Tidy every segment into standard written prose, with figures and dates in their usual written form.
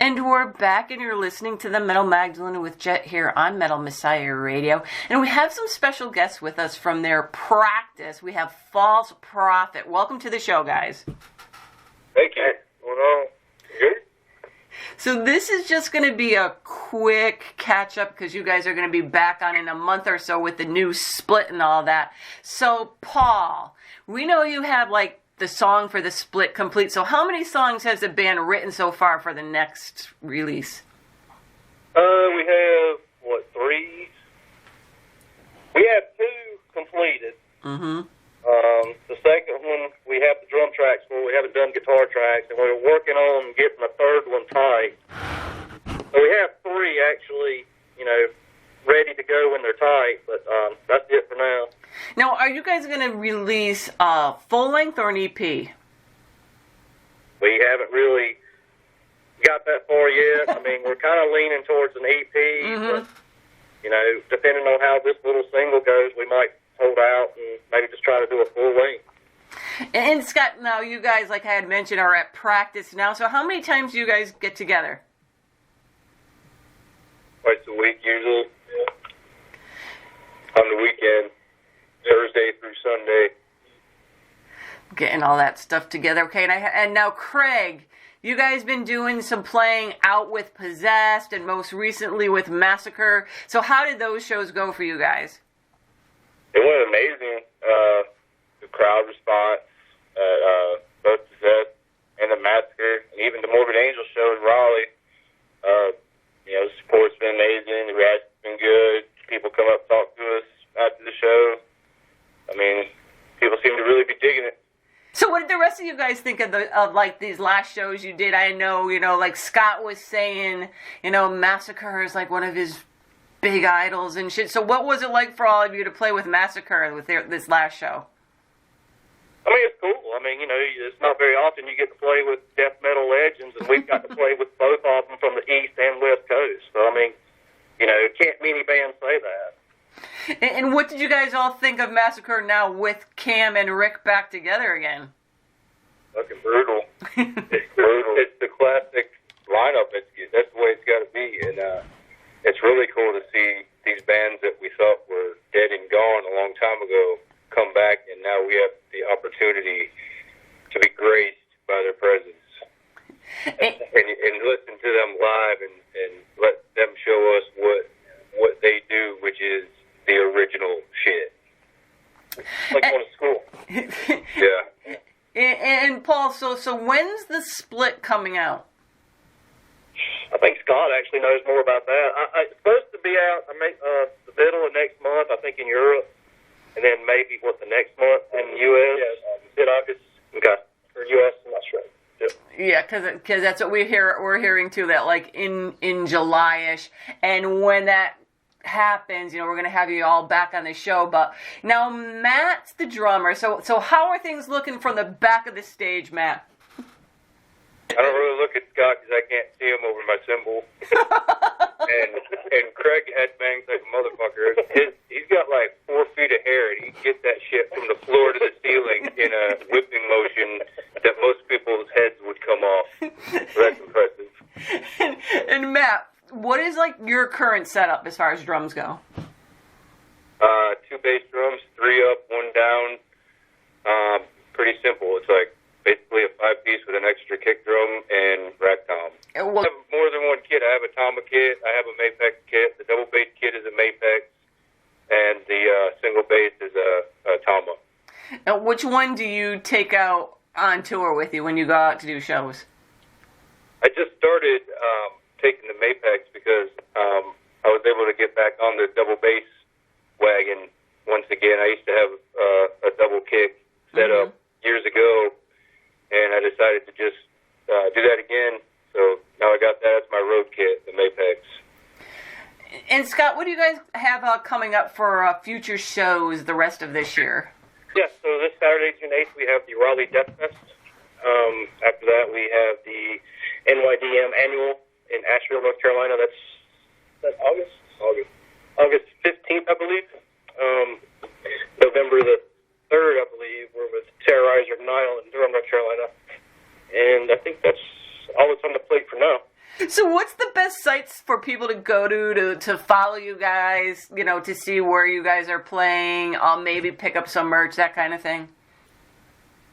And we're back, and you're listening to the Metal Magdalene with Jet here on Metal Messiah Radio. And we have some special guests with us from their practice. We have False Prophet. Welcome to the show, guys. Thank you. What's going on? Good? So this is just going to be a quick catch-up because you guys are going to be back on in a month or so with the new split and all that. So, Paul, we know you have, the song for the split complete. So how many songs has the band written so far for the next release? We have, 3? We have 2 completed. Mm-hmm. The second one, we have the drum tracks for. We haven't done guitar tracks, and we're working on getting a third one tight. So we have 3 actually, ready to go when they're tight, but that's it for now. Now, are you guys going to release a full length or an EP? We haven't really got that far yet. I mean, we're kind of leaning towards an EP, Mm-hmm. but, depending on how this little single goes, we might hold out and maybe just try to do a full length. And Scott, now you guys, like I had mentioned, are at practice now. So how many times do you guys get together? Twice a week usually. On the weekend, Thursday through Sunday. Getting all that stuff together. Okay, and now Craig, you guys been doing some playing out with Possessed and most recently with Massacre. So how did those shows go for you guys? It went amazing. The crowd response at both Possessed and the Massacre, and even the Morbid Angel show in Raleigh. The support's been amazing. The reaction's been good. People come up and talk to us after the show. I mean, people seem to really be digging it. So what did the rest of you guys think of these last shows you did? I know, like Scott was saying, Massacre is like one of his big idols and shit. So what was it like for all of you to play with Massacre with this last show? I mean, it's cool. I mean, it's not very often you get to play with death metal legends, and we've got to play with both of them from the East and West Coast. So, I mean, can't many bands say that. And what did you guys all think of Massacre now with Cam and Rick back together again? Fucking brutal. It's brutal. It's the classic lineup. That's the way it's got to be. And it's really cool to see these bands that we thought were dead and gone a long time ago come back, and now we have the opportunity to be graced by their presence. And listen to them live and let them show us what they do, which is the original shit. Like going to school. Yeah. And Paul, so when's the split coming out? I think Scott actually knows more about that. It's supposed to be out the middle of next month, I think, in Europe, and then maybe, the next month in the U.S.? Yes, mid-August. Okay. For U.S., I'm not sure. Yeah, because that's what we're hearing too, that in July-ish, and when that happens, we're going to have you all back on the show. But now Matt's the drummer, so how are things looking from the back of the stage, Matt? I don't really look at Scott because I can't see him over my cymbal. and Craig headbangs like a motherfucker. He's got 4 feet of hair, and he can get that shit from the floor to the ceiling in a whipping motion that most people's heads would come off. So that's impressive. And Matt, what is your current setup as far as drums go? 2 bass drums, 3 up, 1 down. Pretty simple. It's basically a 5-piece with an extra kick drum and rack tom. I have more than one kit. I have a Tama kit, I have a Mapex kit, the double bass kit is a Mapex, and the single bass is a Tama. Now, which one do you take out on tour with you when you go out to do shows? I just started taking the Mapex because I was able to get back on the double bass wagon once again. I used to have a double kick set up years ago, and I decided to just do that again. So now I got that as my road kit, the Mapex. And Scott, what do you guys have coming up for future shows the rest of this year? Yeah, so this Saturday, June 8th, we have the Raleigh Death Fest. After that, we have the NYDM Annual in Asheville, North Carolina. That's August? August 15th, I believe. November the 3rd, I believe, we're with Terrorizer Nile in Durham, North Carolina. And I think that's all that's on the plate for now. So what's the best sites for people to go to follow you guys, to see where you guys are playing, maybe pick up some merch, that kind of thing?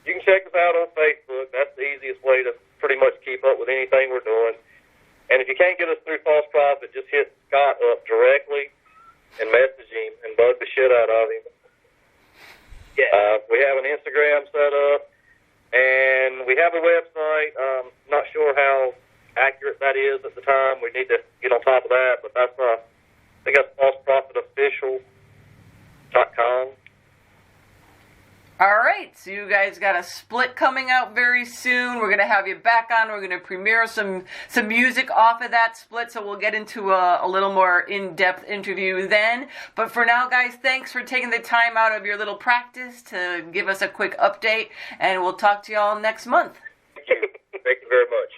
You can check us out on Facebook. That's the easiest way to pretty much keep up with anything we're doing. And if you can't get us through False Prophet, just hit Scott up directly and message him and bug the shit out of him. Yeah. We have an Instagram set up, and we have a website. Not sure how accurate that is at the time. We need to get on top of that, but that's I think that's falseprofitofficial.com. All right, so you guys got a split coming out very soon. We're going to have you back on. We're going to premiere some music off of that split, so we'll get into a little more in-depth interview then. But for now, guys, thanks for taking the time out of your little practice to give us a quick update, and we'll talk to you all next month. Thank you very much.